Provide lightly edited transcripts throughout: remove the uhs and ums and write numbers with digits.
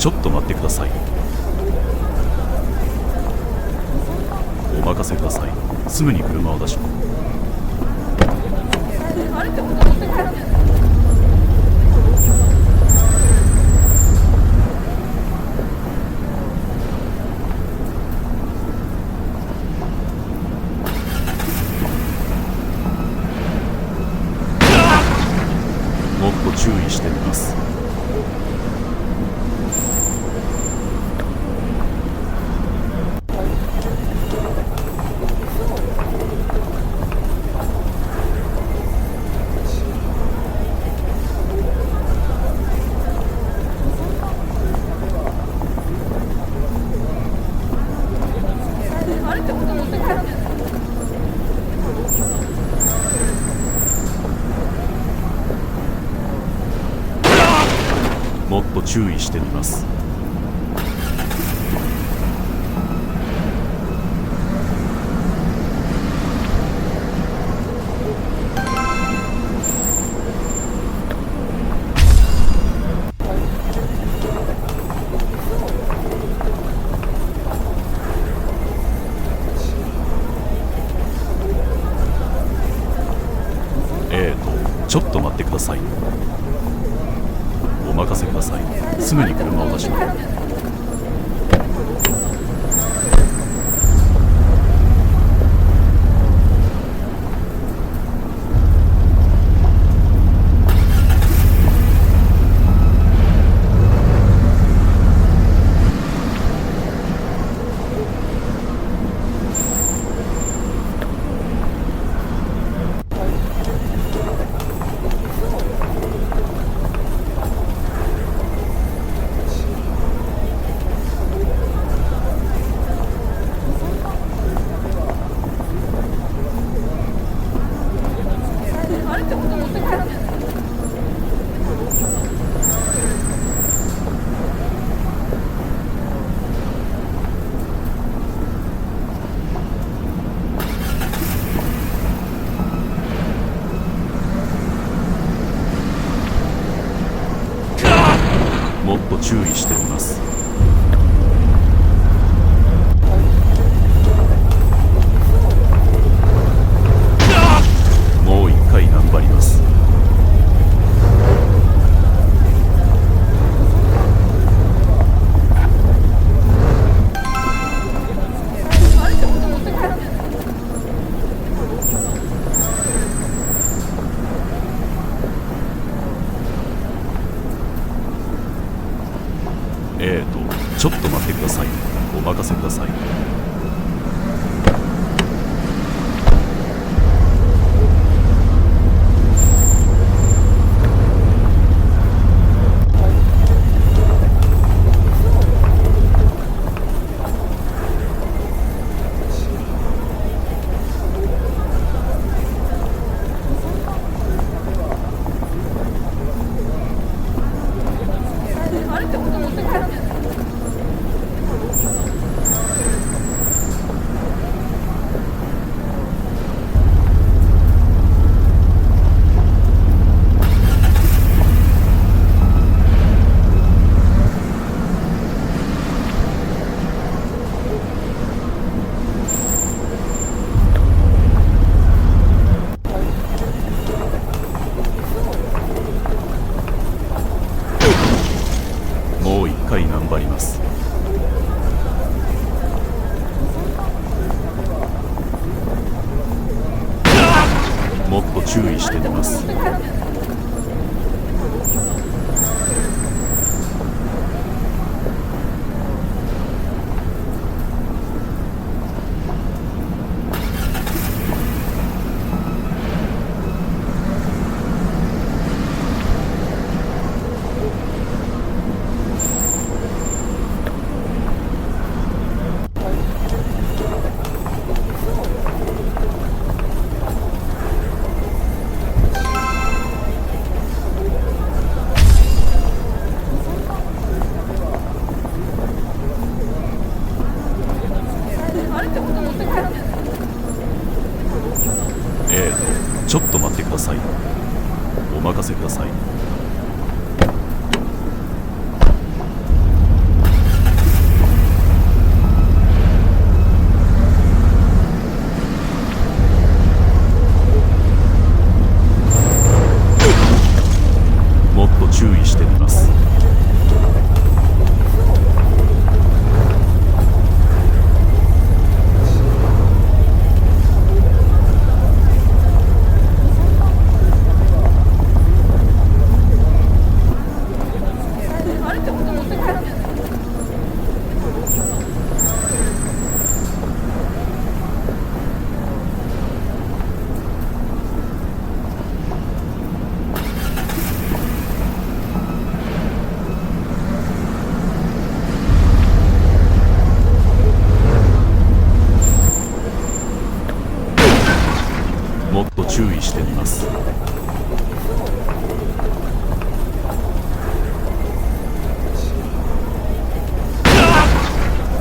ちょっと待ってください。お任せください。すぐに車を出します。もっと注意してみます。もっと注意してみます。ちょっと待ってください。お任せください。すぐに車を出します。もっと注意してみます。もう一回頑張ります。ちょっと待ってください。お任せください。もう一回頑張ります。もっと注意してみます。ちょっと待ってください。お任せください。もっと注意してみます。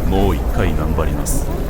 もう一回頑張ります。